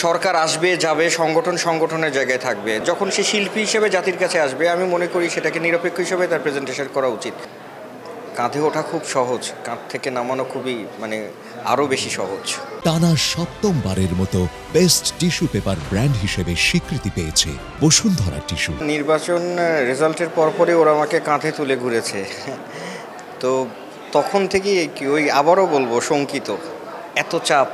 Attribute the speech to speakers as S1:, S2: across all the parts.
S1: সরকার আসবে যাবে, সংগঠনের জায়গায় থাকবে। যখন সে শিল্পী হিসেবে জাতির কাছে আসবে, আমি মনে করি সেটাকে নিরপেক্ষ হিসেবে তার প্রেজেন্টেশন করা উচিত। কাঁধে ওঠা খুব সহজ, কাঁধ থেকে নামানো খুবই আরও বেশি সহজ।
S2: টানা সপ্তমবারের মতো বেস্ট টিস্যু পেপার ব্র্যান্ড হিসেবে স্বীকৃতি পেয়েছে বসুন্ধরা টিস্যু।
S1: নির্বাচন রেজাল্টের পরপরই ওরা আমাকে কাঁধে তুলে ঘুরেছে, তো তখন থেকেই ওই আবারও বলবো শঙ্কিত। এত চাপ,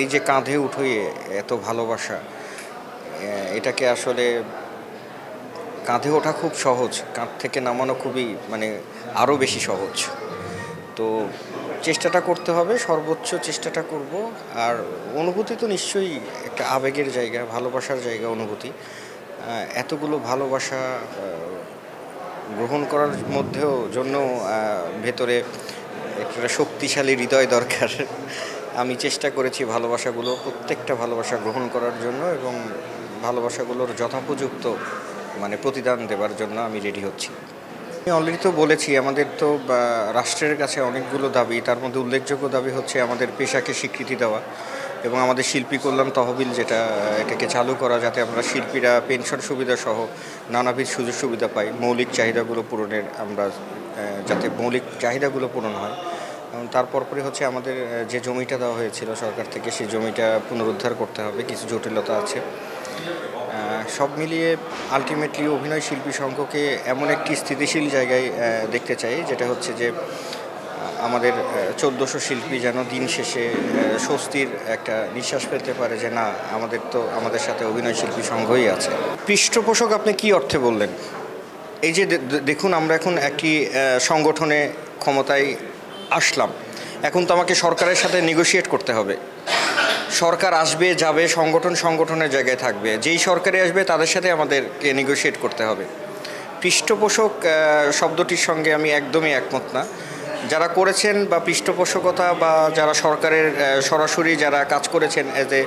S1: এই যে কাঁধে উঠিয়ে এত ভালোবাসা, এটাকে আসলে কাঁধে ওঠা খুব সহজ, কাঁধ থেকে নামানো খুবই আরও বেশি সহজ। তো চেষ্টাটা করতে হবে, সর্বোচ্চ চেষ্টাটা করব। আর অনুভূতি তো নিশ্চয়ই একটা আবেগের জায়গা, ভালোবাসার জায়গা, অনুভূতি। এতগুলো ভালোবাসা গ্রহণ করার মধ্যেও জন্য ভেতরে একটা শক্তিশালী হৃদয় দরকার। আমি চেষ্টা করেছি প্রত্যেকটা ভালোবাসা গ্রহণ করার জন্য এবং ভালোবাসাগুলোর যথোপযুক্ত প্রতিদান দেওয়ার জন্য আমি রেডি হচ্ছি। আমি অলরেডি তো বলেছি, আমাদের তো রাষ্ট্রের কাছে অনেকগুলো দাবি, তার মধ্যে উল্লেখযোগ্য দাবি হচ্ছে আমাদের পেশাকে স্বীকৃতি দেওয়া এবং আমাদের শিল্পী কল্যাণ তহবিল এটাকে চালু করা, যাতে আমরা শিল্পীরা পেনশন সুবিধা সহ নানাবিধ সুযোগ সুবিধা পাই। মৌলিক চাহিদাগুলো পূরণের যাতে মৌলিক চাহিদাগুলো পূরণ হয়। এবং তারপরে হচ্ছে আমাদের যে জমিটা দেওয়া হয়েছিল সরকার থেকে, সেই জমিটা পুনরুদ্ধার করতে হবে, কিছু জটিলতা আছে। সব মিলিয়ে আলটিমেটলি অভিনয় শিল্পী সংঘকে এমন একটি স্থিতিশীল জায়গায় দেখতে চাই, যেটা হচ্ছে যে আমাদের 1400 শিল্পী যেন দিন শেষে স্বস্তির একটা নিঃশ্বাস ফেলতে পারে যে না, আমাদের সাথে অভিনয় শিল্পী সংঘই আছে। পৃষ্ঠপোষক আপনি কি অর্থে বললেন? এই যে দেখুন, আমরা এখন একটি সংগঠনে ক্ষমতায় আসলাম, এখন তো আমাকে সরকারের সাথে নেগোশিয়েট করতে হবে। সরকার আসবে যাবে, সংগঠনের জায়গায় থাকবে। যেই সরকারে আসবে তাদের সাথে আমাদেরকে নেগোশিয়েট করতে হবে। পৃষ্ঠপোষক শব্দটির সঙ্গে আমি একদমই একমত না। যারা করেছেন বা পৃষ্ঠপোষকতা বা যারা সরকারের সরাসরি যারা কাজ করেছেন এজ এ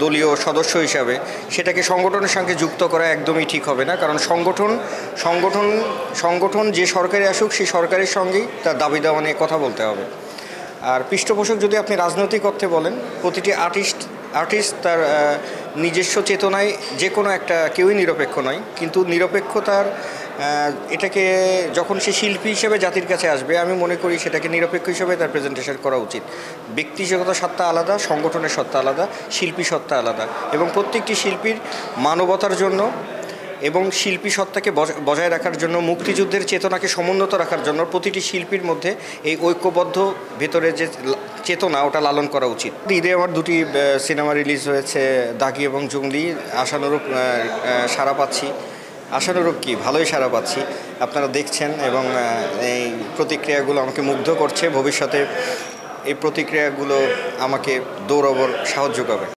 S1: দলীয় সদস্য হিসাবে, সেটাকে সংগঠনের সঙ্গে যুক্ত করা একদমই ঠিক হবে না। কারণ সংগঠন যে সরকারে আসুক, সেই সরকারের সঙ্গেই তার দাবি দাওয়া নিয়ে কথা বলতে হবে। আর পৃষ্ঠপোষক যদি আপনি রাজনৈতিক অর্থে বলেন, প্রতিটি আর্টিস্ট তার নিজস্ব চেতনায় যে কোনো একটা, কেউই নিরপেক্ষ নয়, কিন্তু নিরপেক্ষতার এটাকে যখন সে শিল্পী হিসেবে জাতির কাছে আসবে, আমি মনে করি সেটাকে নিরপেক্ষ হিসেবে তার প্রেজেন্টেশন করা উচিত। ব্যক্তিগত সত্তা আলাদা, সংগঠনের সত্তা আলাদা, শিল্পী সত্তা আলাদা, এবং প্রত্যেকটি শিল্পীর মানবতার জন্য এবং শিল্পী সত্তাকে বজায় রাখার জন্য, মুক্তিযুদ্ধের চেতনাকে সমুন্নত রাখার জন্য প্রতিটি শিল্পীর মধ্যে এই ঐক্যবদ্ধ ভেতরে যে চেতনা, ওটা লালন করা উচিত। ঈদে আমার দুটি সিনেমা রিলিজ হয়েছে, দাগি এবং জঙ্গলি। আশানুরূপ সাড়া পাচ্ছি, আশানুরূপ কি ভালোই সাড়া পাচ্ছি। আপনারা দেখছেন এবং এই প্রতিক্রিয়াগুলো আমাকে মুগ্ধ করছে। ভবিষ্যতে এই প্রতিক্রিয়াগুলো আমাকে দৌড়াবার সাহায্য করবে।